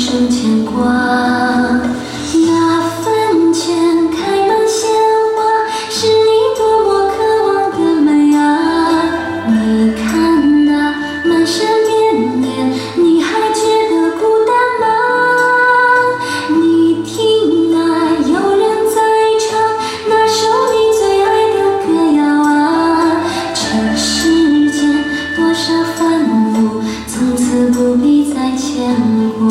生牵挂。那坟前开满鲜花，是你多么渴望的美啊！你看那满山遍野，你还觉得孤单吗？你听那有人在唱那首你最爱的歌谣啊！这世间多少烦恼，从此不必再牵挂。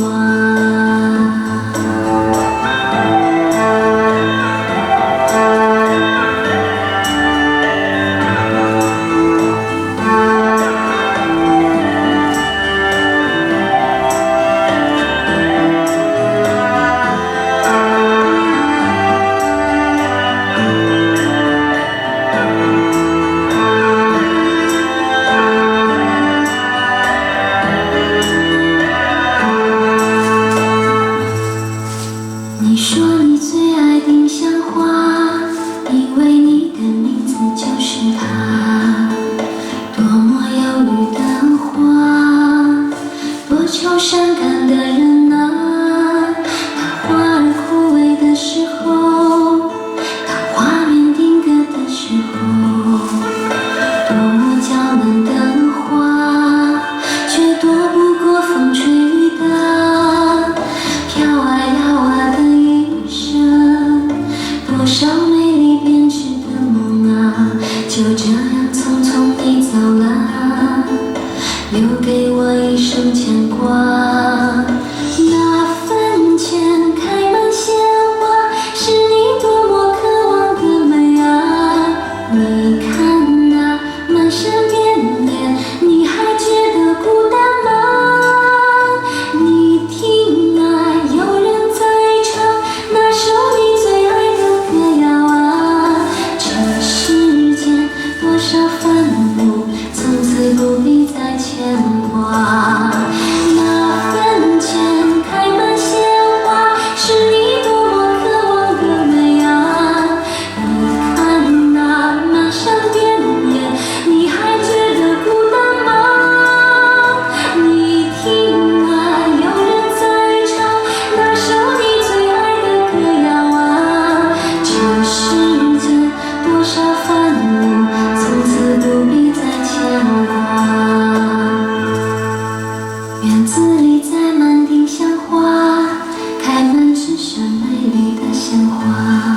你说你最爱丁香花，因为你的名字就是它。多么忧郁的花，多愁善感的人啊！当花儿枯萎的时候，当画面定格的时候，多么娇嫩的花，却躲不过风吹雨打，飘啊摇啊的一生，多少美丽编织的梦啊，就这样匆匆地走了，留给我一生牵挂。那坟前开满鲜花，是你多么渴望的美啊！你看那满山遍野，你还觉得孤单吗？你听那有人在唱那首你最爱的歌谣啊！这世间多少烦恼，从此不必再牵挂。那坟前开满鲜花，是你多么渴望的美啊！你看那满山遍野，你还觉得孤单吗？你听那有人在唱那首你最爱的歌谣啊！这世间多少烦恼，从此不必再牵挂。院子里栽满丁香花，开满只是美丽的鲜花。